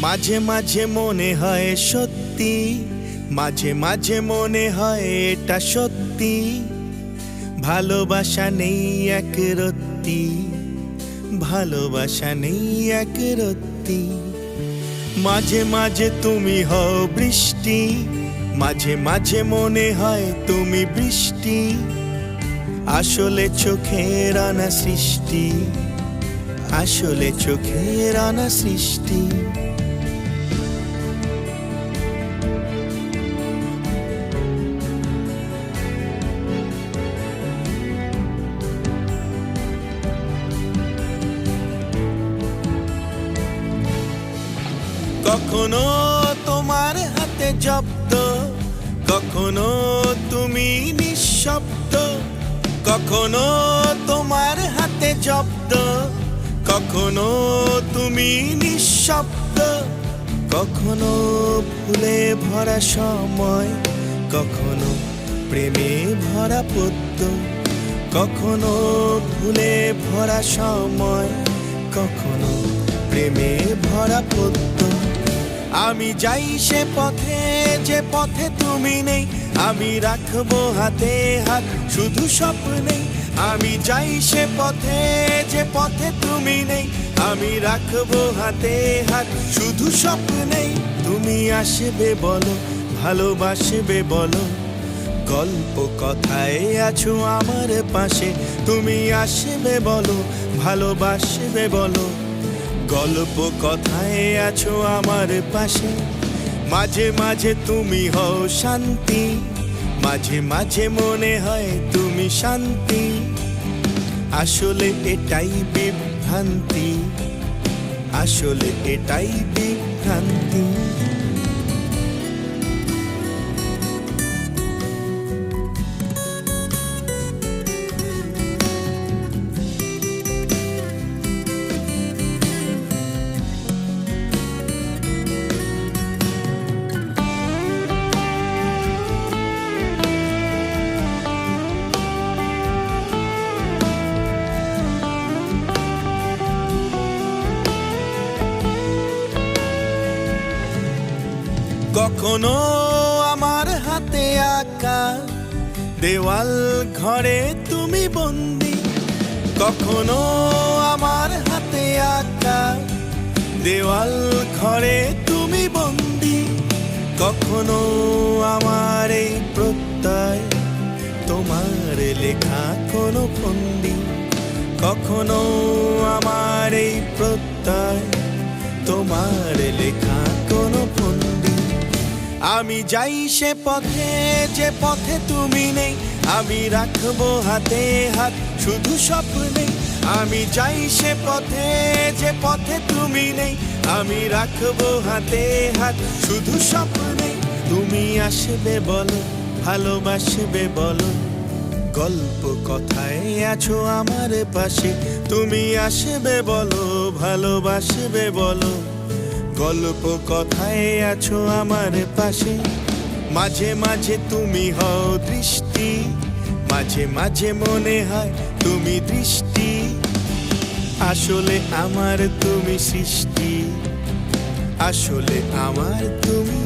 মাঝে মাঝে মনে হয় সত্যি, মাঝে মাঝে মনে হয় এটা সত্যি, ভালোবাসা নেই এক রত্তি, ভালোবাসা নেই এক রত্তি। মাঝে মাঝে তুমি হও বৃষ্টি, মাঝে মাঝে মনে হয় তুমি বৃষ্টি, আসলে চোখের আনা সৃষ্টি, আসলে চোখের আনা সৃষ্টি। কখনো তোমার হাতে জব্দ, কখনো তুমি নিঃশব্দ, কখনো তোমার হাতে জব্দ, কখনো তুমি নিঃশব্দ, কখনো ফুলে ভরা সময়, কখনো প্রেমে ভরা পদ্ম, কখনো ফুলে ভরা সময়, কখনো প্রেমে ভরা পদ্ম। আমি যাই সে পথে যে পথে তুমি নেই, আমি রাখবো হাতে হাত শুধু স্বপ্নে। আমি যাই সে পথে যে পথে তুমি নেই, আমি রাখবো হাতে হাত শুধু স্বপ্নে। তুমি আসবে বলো, ভালোবাসবে বলো, গল্প কথায় আছো আমার পাশে। তুমি আসবে বলো, ভালোবাসবে বলো, গল্প কথায় আছো আমার পাশে। মাঝে মাঝে তুমি হও শান্তি, মাঝে মাঝে মনে হয় তুমি শান্তি, আসলে এটাই বিভ্রান্তি, আসলে এটাই বিভ্রান্তি। কখনো আমার হাতে আঁকা দেওয়াল ঘরে তুমি বন্দি, কখনো আমার হাতে আঁকা দেওয়াল ঘরে তুমি বন্দি, কখনো আমার এই প্রত্যয় তোমার লেখা কোনো ফন্দি, কখনো আমার এই প্রত্যয় তোমার লেখা কোনো ফন্দি। আমি যাই সে পথে যে পথে তুমি নেই, আমি রাখবো হাতে হাত শুধু স্বপ্নে। আমি যাই সে পথে যে পথে তুমি নেই, আমি রাখবো হাতে হাত শুধু স্বপ্নে। তুমি আসবে বলো, ভালোবাসবে বলো, গল্প কথায় আছো আমার পাশে। তুমি আসবে বলো, ভালোবাসবে বলো, গল্প কথায় আছো আমার পাশে। মাঝে মাঝে তুমি হও দৃষ্টি, মাঝে মাঝে মনে হয় তুমি দৃষ্টি, আসলে আমার তুমি সৃষ্টি, আসলে আমার তুমি